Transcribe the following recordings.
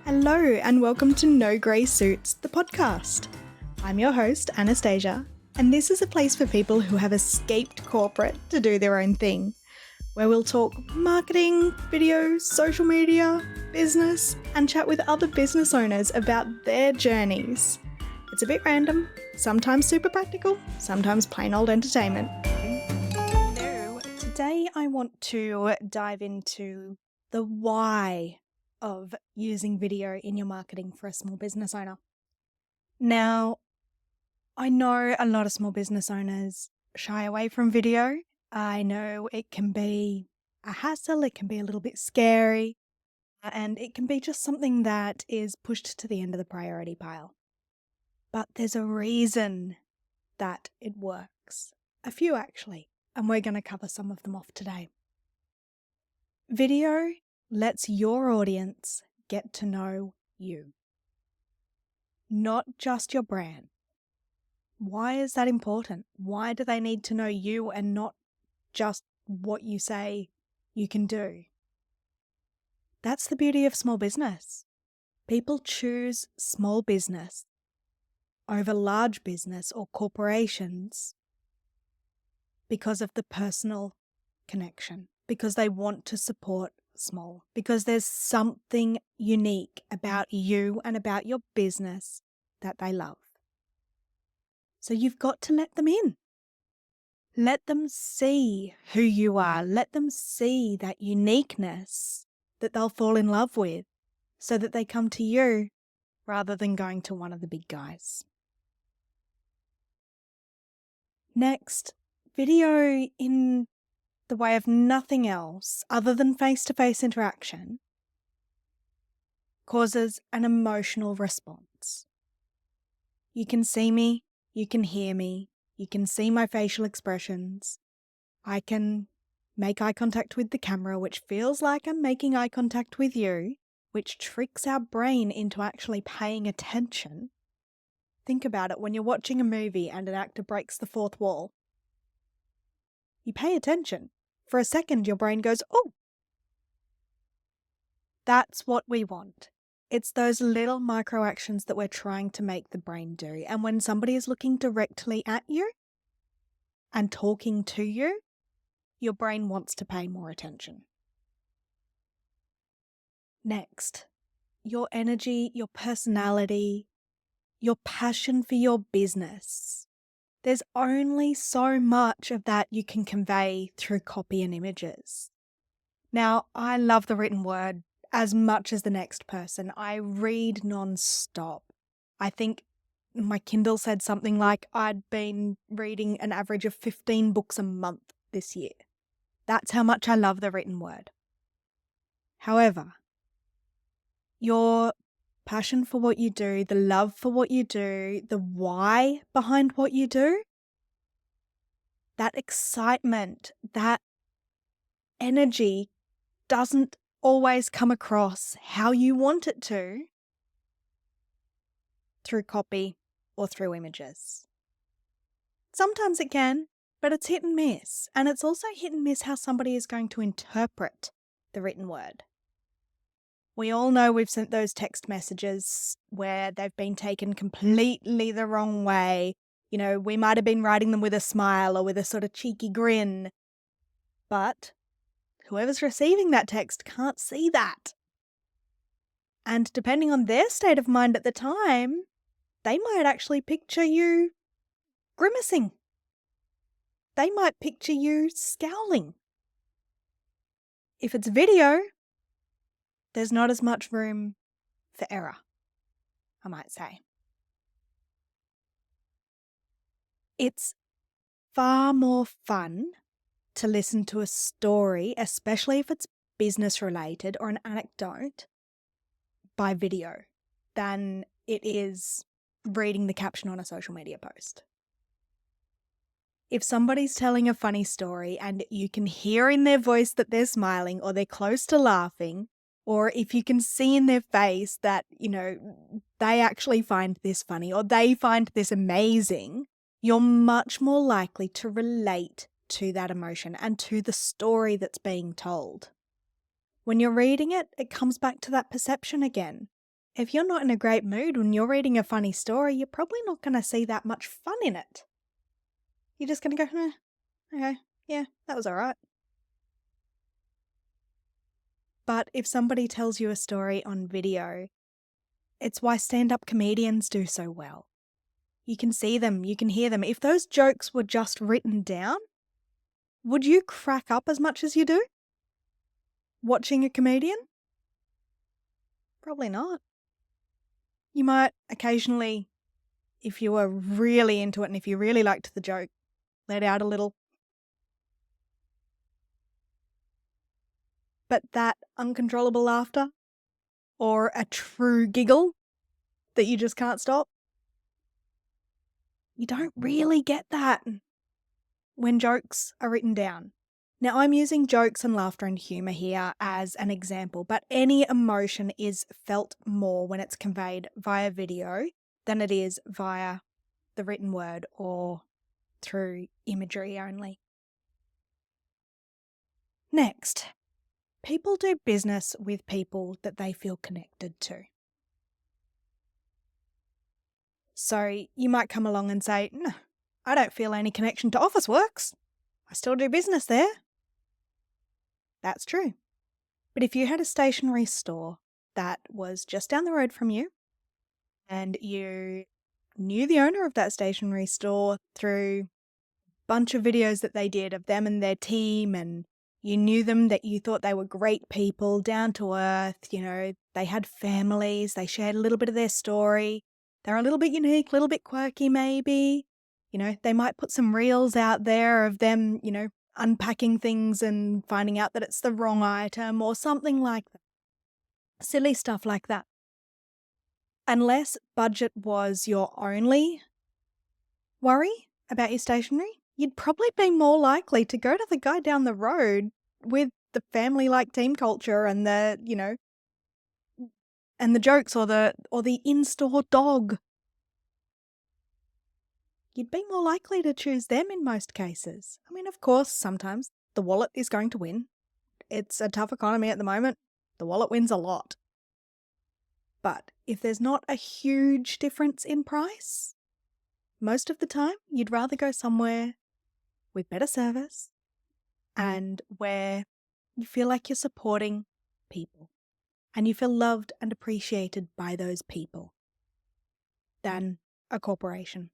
Hello and welcome to No Grey Suits, the podcast. I'm your host, Anastasia, and this is a place for people who have escaped corporate to do their own thing, where we'll talk marketing, video, social media, business, and chat with other business owners about their journeys. It's a bit random, sometimes super practical, sometimes plain old entertainment. So, today I want to dive into the why of using video in your marketing for a small business owner. Now, I know a lot of small business owners shy away from video. I know it can be a hassle, it can be a little bit scary, and it can be just something that is pushed to the end of the priority pile. But there's a reason that it works. A few actually, and we're going to cover some of them off today. Video lets your audience get to know you, not just your brand. Why is that important? Why do they need to know you and not just what you say you can do? That's the beauty of small business. People choose small business over large business or corporations because of the personal connection, because they want to support small, because there's something unique about you and about your business that they love. So you've got to let them in. Let them see who you are. Let them see that uniqueness that they'll fall in love with so that they come to you rather than going to one of the big guys. Next, video in the way of nothing else other than face-to-face interaction causes an emotional response. You can see me, you can hear me, you can see my facial expressions. I can make eye contact with the camera, which feels like I'm making eye contact with you, which tricks our brain into actually paying attention. Think about it when you're watching a movie and an actor breaks the fourth wall. You pay attention. For a second, your brain goes, oh. That's what we want. It's those little micro actions that we're trying to make the brain do. And when somebody is looking directly at you and talking to you, your brain wants to pay more attention. Next, your energy, your personality, your passion for your business. There's only so much of that you can convey through copy and images. Now, I love the written word as much as the next person. I read non-stop. I think my Kindle said something like I'd been reading an average of 15 books a month this year. That's how much I love the written word. However, your passion for what you do, the love for what you do, the why behind what you do, that excitement, that energy doesn't always come across how you want it to through copy or through images. Sometimes it can, but it's hit and miss. And it's also hit and miss how somebody is going to interpret the written word. We all know we've sent those text messages where they've been taken completely the wrong way. You know, we might have been writing them with a smile or with a sort of cheeky grin, but whoever's receiving that text can't see that. And depending on their state of mind at the time, they might actually picture you grimacing. They might picture you scowling. If it's video, there's not as much room for error, I might say. It's far more fun to listen to a story, especially if it's business related or an anecdote, by video than it is reading the caption on a social media post. If somebody's telling a funny story and you can hear in their voice that they're smiling or they're close to laughing, or if you can see in their face that, you know, they actually find this funny or they find this amazing, you're much more likely to relate to that emotion and to the story that's being told. When you're reading it, it comes back to that perception again. If you're not in a great mood when you're reading a funny story, you're probably not going to see that much fun in it. You're just going to go, okay, yeah, that was all right. But if somebody tells you a story on video, it's why stand-up comedians do so well. You can see them, you can hear them. If those jokes were just written down, would you crack up as much as you do watching a comedian? Probably not. You might occasionally, if you were really into it and if you really liked the joke, let out a little. But that uncontrollable laughter or a true giggle that you just can't stop, you don't really get that when jokes are written down. Now, I'm using jokes and laughter and humour here as an example, but any emotion is felt more when it's conveyed via video than it is via the written word or through imagery only. Next, people do business with people that they feel connected to. So you might come along and say, no, I don't feel any connection to Officeworks. I still do business there. That's true. But if you had a stationery store that was just down the road from you and you knew the owner of that stationery store through a bunch of videos that they did of them and their team, and you knew them, that you thought they were great people, down to earth, they had families, they shared a little bit of their story, they're a little bit unique, a little bit quirky maybe, they might put some reels out there of them, unpacking things and finding out that it's the wrong item or something like that. Silly stuff like that. Unless budget was your only worry about your stationery, you'd probably be more likely to go to the guy down the road with the family-like team culture and the, and the jokes or the in-store dog. You'd be more likely to choose them in most cases. I mean, of course, sometimes the wallet is going to win. It's a tough economy at the moment. The wallet wins a lot. But if there's not a huge difference in price, most of the time you'd rather go somewhere with better service and where you feel like you're supporting people and you feel loved and appreciated by those people than a corporation.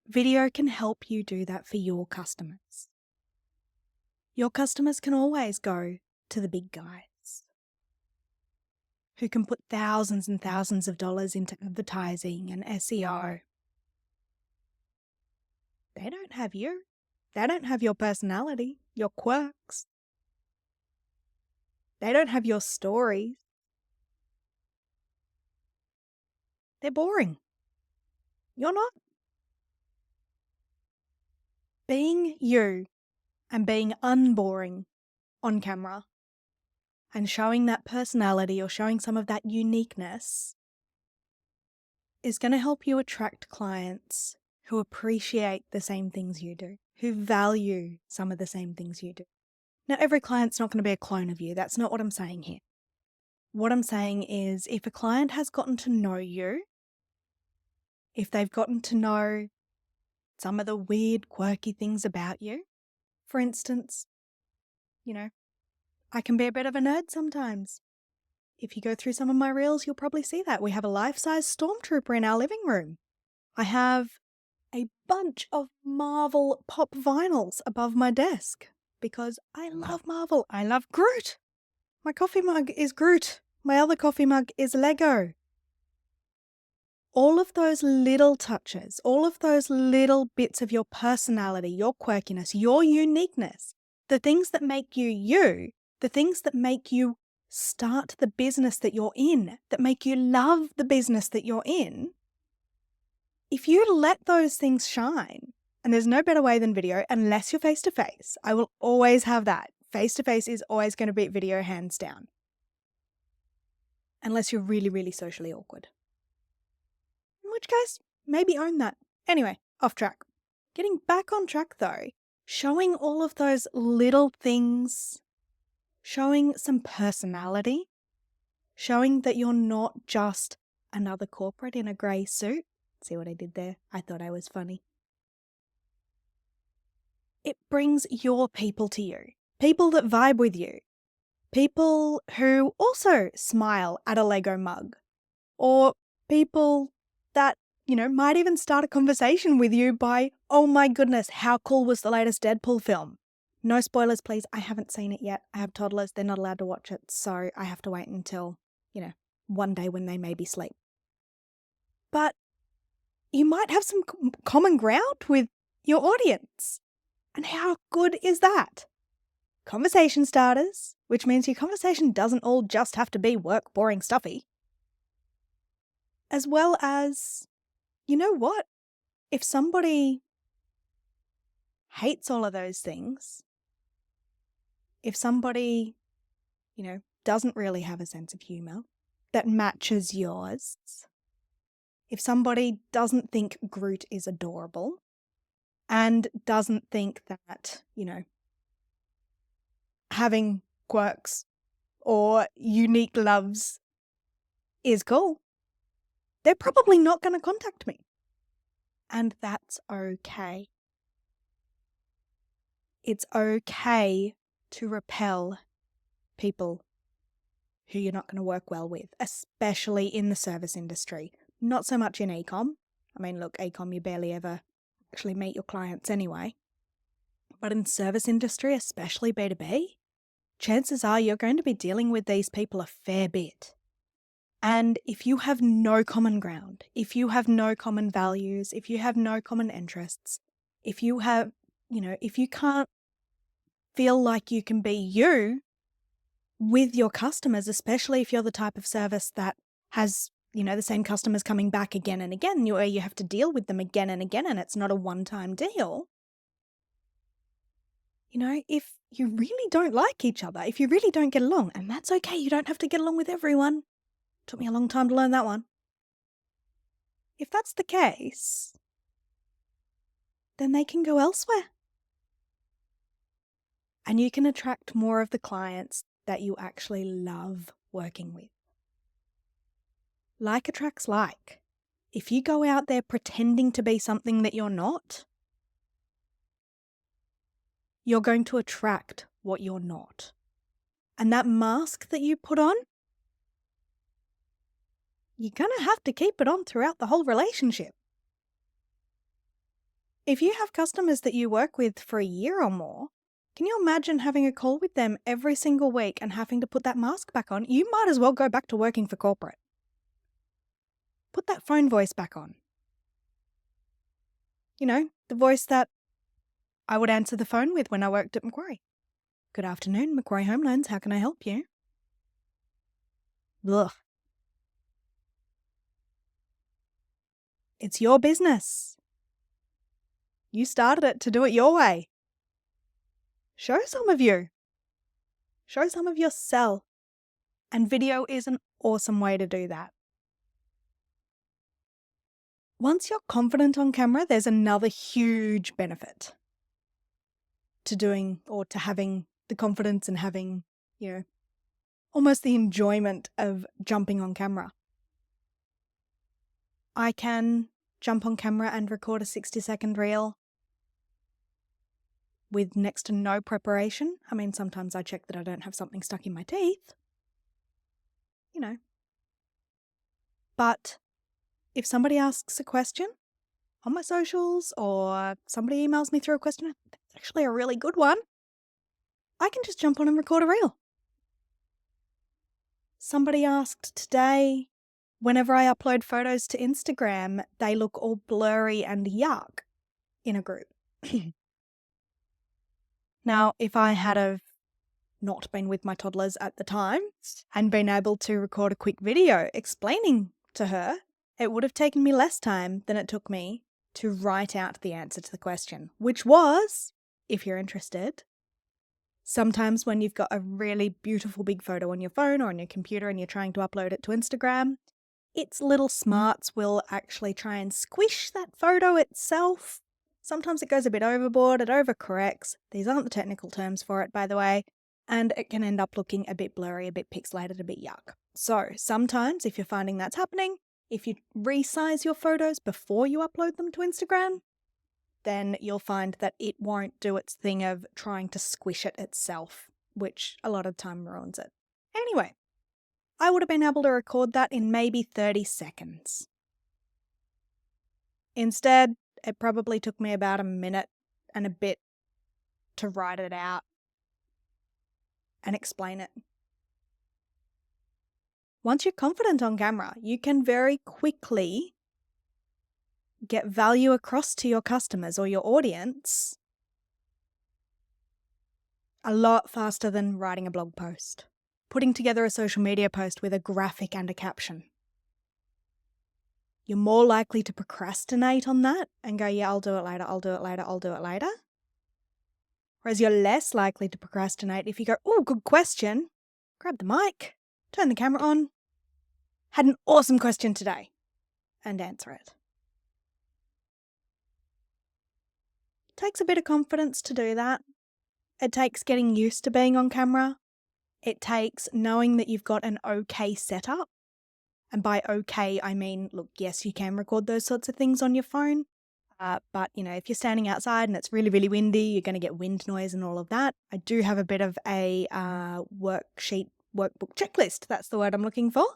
Video can help you do that for your customers. Your customers can always go to the big guys who can put thousands and thousands of dollars into advertising and SEO. They don't have you. They don't have your personality, your quirks. They don't have your stories. They're boring. You're not. Being you and being unboring on camera and showing that personality or showing some of that uniqueness is going to help you attract clients who appreciate the same things you do, who value some of the same things you do. Now, every client's not going to be a clone of you. That's not what I'm saying here. What I'm saying is if a client has gotten to know you, if they've gotten to know some of the weird, quirky things about you, for instance, I can be a bit of a nerd sometimes. If you go through some of my reels, you'll probably see that. We have a life-size stormtrooper in our living room. I have a bunch of Marvel pop vinyls above my desk because I love Marvel. I love Groot. My coffee mug is Groot. My other coffee mug is Lego. All of those little touches, all of those little bits of your personality, your quirkiness, your uniqueness, the things that make you you, the things that make you start the business that you're in, that make you love the business that you're in, if you let those things shine, and there's no better way than video unless you're face-to-face, I will always have that. Face-to-face is always going to beat video hands down. Unless you're really, really socially awkward. In which case, maybe own that. Anyway, off track. Getting back on track though, showing all of those little things, showing some personality, showing that you're not just another corporate in a grey suit. See what I did there? I thought I was funny. It brings your people to you, people that vibe with you, people who also smile at a Lego mug, or people that, might even start a conversation with you by, oh my goodness, how cool was the latest Deadpool film? No spoilers, please. I haven't seen it yet. I have toddlers. They're not allowed to watch it. So I have to wait until, one day when they maybe sleep. But you might have some common ground with your audience. And how good is that? Conversation starters, which means your conversation doesn't all just have to be work, boring, stuffy. As well as, you know what? If somebody hates all of those things, if somebody, doesn't really have a sense of humor that matches yours, if somebody doesn't think Groot is adorable and doesn't think that, having quirks or unique loves is cool, they're probably not going to contact me. And that's okay. It's okay to repel people who you're not going to work well with, especially in the service industry. Not so much in e-com. I mean, look, e-com, you barely ever actually meet your clients anyway. But in service industry, especially B2B, chances are you're going to be dealing with these people a fair bit. And if you have no common ground, if you have no common values, if you have no common interests, if you have, if you can't feel like you can be you with your customers, especially if you're the type of service that has, the same customers coming back again and again, where you have to deal with them again and again, and it's not a one-time deal. If you really don't like each other, if you really don't get along, and that's okay, you don't have to get along with everyone. Took me a long time to learn that one. If that's the case, then they can go elsewhere. And you can attract more of the clients that you actually love working with. Like attracts like. If you go out there pretending to be something that you're not, you're going to attract what you're not. And that mask that you put on, you're going to have to keep it on throughout the whole relationship. If you have customers that you work with for a year or more, can you imagine having a call with them every single week and having to put that mask back on? You might as well go back to working for corporate. Put that phone voice back on. The voice that I would answer the phone with when I worked at Macquarie. Good afternoon, Macquarie Home Loans. How can I help you? Ugh. It's your business. You started it to do it your way. Show some of you. Show some of yourself. And video is an awesome way to do that. Once you're confident on camera, there's another huge benefit to doing or to having the confidence and having, almost the enjoyment of jumping on camera. I can jump on camera and record a 60-second reel with next to no preparation. I mean, sometimes I check that I don't have something stuck in my teeth. But if somebody asks a question on my socials or somebody emails me through a question, that's actually a really good one, I can just jump on and record a reel. Somebody asked today, whenever I upload photos to Instagram, they look all blurry and yuck in a group. Now, if I had have not been with my toddlers at the time and been able to record a quick video explaining to her, it would have taken me less time than it took me to write out the answer to the question, which was, if you're interested, sometimes when you've got a really beautiful big photo on your phone or on your computer and you're trying to upload it to Instagram, its little smarts will actually try and squish that photo itself. Sometimes it goes a bit overboard, it overcorrects. These aren't the technical terms for it, by the way. and it can end up looking a bit blurry, a bit pixelated, a bit yuck. So sometimes if you're finding that's happening, if you resize your photos before you upload them to Instagram, then you'll find that it won't do its thing of trying to squish it itself, which a lot of time ruins it. Anyway, I would have been able to record that in maybe 30 seconds. Instead, it probably took me about a minute and a bit to write it out and explain it. Once you're confident on camera, you can very quickly get value across to your customers or your audience a lot faster than writing a blog post, putting together a social media post with a graphic and a caption. You're more likely to procrastinate on that and go, yeah, I'll do it later, I'll do it later, I'll do it later. Whereas you're less likely to procrastinate if you go, oh, good question, grab the mic, turn the camera on, had an awesome question today, and answer it. It takes a bit of confidence to do that. It takes getting used to being on camera. It takes knowing that you've got an okay setup. And by okay, I mean, look, yes, you can record those sorts of things on your phone. But, if you're standing outside and it's really, really windy, you're going to get wind noise and all of that. I do have a bit of a workbook checklist, that's the word I'm looking for,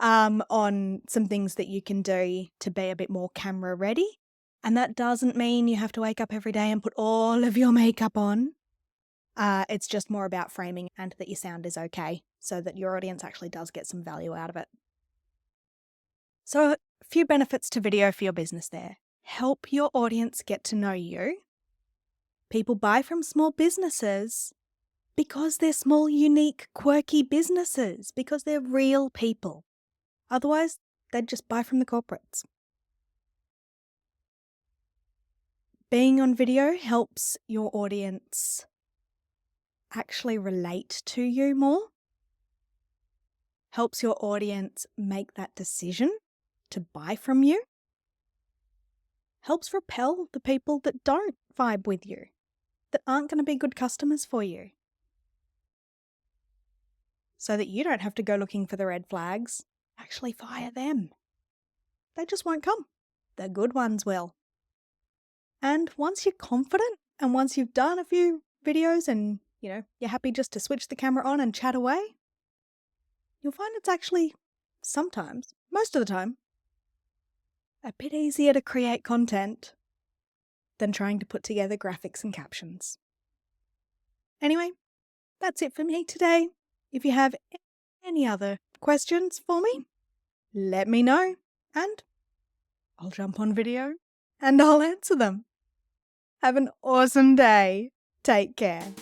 on some things that you can do to be a bit more camera ready. And that doesn't mean you have to wake up every day and put all of your makeup on. It's just more about framing and that your sound is okay so that your audience actually does get some value out of it. So a few benefits to video for your business there. Help your audience get to know you. People buy from small businesses because they're small, unique, quirky businesses, because they're real people. Otherwise, they'd just buy from the corporates. Being on video helps your audience actually relate to you more. Helps your audience make that decision to buy from you. Helps repel the people that don't vibe with you, that aren't going to be good customers for you. So that you don't have to go looking for the red flags, actually fire them. They just won't come. The good ones will. And once you're confident and once you've done a few videos and, you're happy just to switch the camera on and chat away, you'll find it's actually sometimes, most of the time, a bit easier to create content than trying to put together graphics and captions. Anyway, that's it for me today. If you have any other questions for me, let me know and I'll jump on video and I'll answer them. Have an awesome day. Take care.